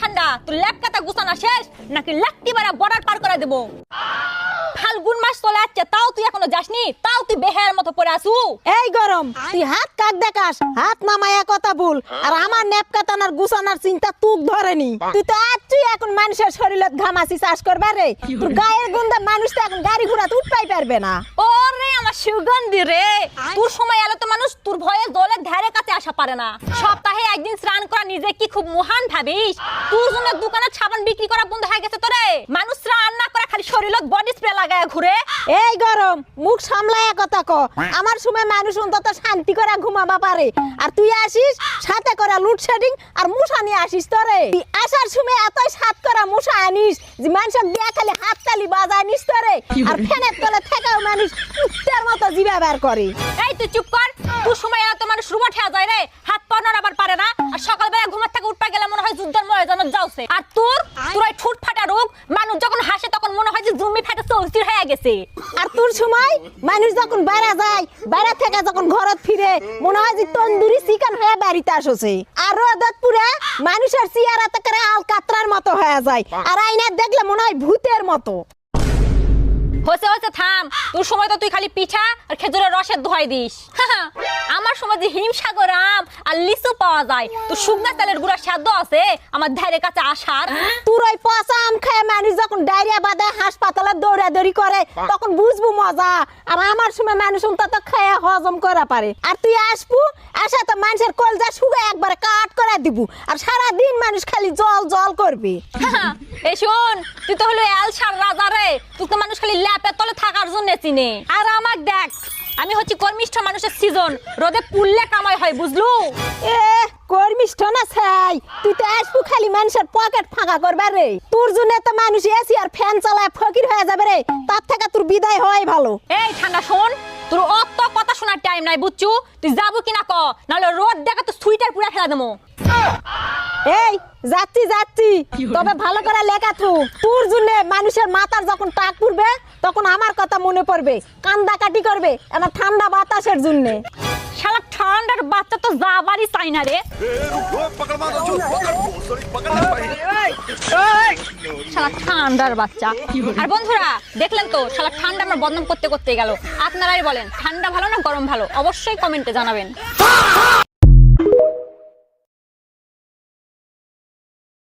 ঠান্ডা, তুই ল্যাপকাটা গুছানা শেষ নাকি লাকটি বাড়া বর্ডার পার করে দেব? ফাল্গুন মাস চলে যাচ্ছে, তাও তুই এখনো যাসনি, তাও তুই বেহায়ার মতো পড়ে আসু। এই গরম, তুই হাত কাক দেখাস, হাত নামায়া কথা বল। আর আমার নেপকাতানার গুছানার চিন্তা তুক ধরেনি। তুই তো তুই এখন মানুষের শরীরত ঘামাসি চাষ করবে রে। তোর গায়ের গন্ধে মানুষ তো এখন গাড়ি ঘোড়া উঠতেই পারবে না। ওরে আমার সুগন্ধি রে, তোর সময় এলো তো মানুষ তোর ভয়ে জলের ধারে কাছে আসা পারে না। সপ্তাহে একদিন স্নান করা নিজে কি খুব মহান ভাবিস? তোর জন্য দোকানে সাবান বিক্রি করা বন্ধ হয়ে গেছে তোরে। মানুষ স্নান না করে খালি শরীরত বডি স্প্রে লাগায় ঘুরে। এই গরম, মুখ সামলায়া কথা ক। আমার সময় মানুষ অন্তত শান্তি করে ঘুমাবা পারে, আর তুই আসিস সাথে করে লোডশেডিং আর মশা নিয়ে আসিস তোরে। তুই আসার সময় এতই সাত করা মশা আনিস যে মানুষের দিয়া খালি হাত তালি বাজায় নিস তোরে। আর ফ্যানের তলে থেকেও মানুষ কুত্তার মতো জিভা বের করে। এই তুই চুপ কর, তোর সময় এলো তো মানুষ রুবট হয়ে যায় রে, হাত পা নাড়াবার পারে না। আর সকালবেলা ঘুমার থেকে উঠতে গেলে মনে হয় যুদ্ধের ময়দানে যাওছে। আর তোর এই ঠোঁট ফাটা রোগ, মানুষ যখন হাসে তখন মনে হয় যে জমি ফাটা চৌচির হয়ে গেছে। আর তোর সময় মানুষ যখন বাইরে যায়, বাইরে থেকে যখন ঘরত ফিরে মনে হয় যে তন্দুরি চিকেন হয়ে বাড়িতে আসছে। আর রোদত পুরা মানুষের চেহারাতে করে আলকাতরার মতো হয়ে যায়, আর আয়না দেখলে মনে হয় ভূতের মতো। হচ্ছে থাম, তোর সময় তো তুই খালি পিঠা আর খেজুরের রসের দোহাই দিস। আমার সময় যে হিমসাগর আম আর লিচু পাওয়া যায়, তোর শুকনা চালের গুঁড়া সাধ্য আছে আমার ধারে কাছে আসার? তোর ওই পচা আম খেয়ে মানুষ যখন ডায়রিয়া বাদে হাসপাতালে দৌড়াদৌড়ি করে তখন বুঝবো মজা। আর আমার সময় মানুষ অন্তত খেয়ে হজম করা পারে। আর তুই আসবু, আসা তো মানুষের কলজা শুকে একবারে কাট করে দিব, আর সারাদিন মানুষ খালি জল জল করবে। এই শোন, তুই তো হলো এলসার রাজা রে, তুই তো মানুষ খালি ল্যাপের তলে থাকার জন্য চিনে। আর আমার দেখ, আমি হচ্ছি কর্মিষ্ঠ মানুষের সিজন, রোদে পুললে কামাই হয়, বুঝলু? এ কর্মিষ্ঠ না ছাই, তুই তো আসবু খালি মানুষের পকেট ফাঁকা করবে রে। তোর জন্য তো মানুষ এসি আর ফ্যান চালায় ফকির হয়ে যাবে রে, তার থেকে তোর বিদায় হয় ভালো। এই ঠান্ডা শোন, তোর অত কথা শোনার টাইম নাই, বুঝছু? তুই যাবো কিনা ক, নাহলে রোদ দেখা তো সুইটার পুরা ফেলা দেবো। এই যাচ্ছি যাচ্ছি, তবে ভালো করে লেখা থু। তোর জন্য মানুষের মাথার যখন টাক পড়বে তখন আমার কথা মনে পড়বে, কান্দা কাটি করবে আমার ঠান্ডা বাতাসের জন্য। শালা ঠান্ডার বাচ্চা তো যাবারই চাই না রে। শালা ঠান্ডার বাচ্চা। আর বন্ধুরা দেখলেন তো, শালা ঠান্ডা আমার বদনাম করতে করতে গেল। আপনারাই বলেন, ঠান্ডা ভালো না গরম ভালো? অবশ্যই কমেন্টে জানাবেন।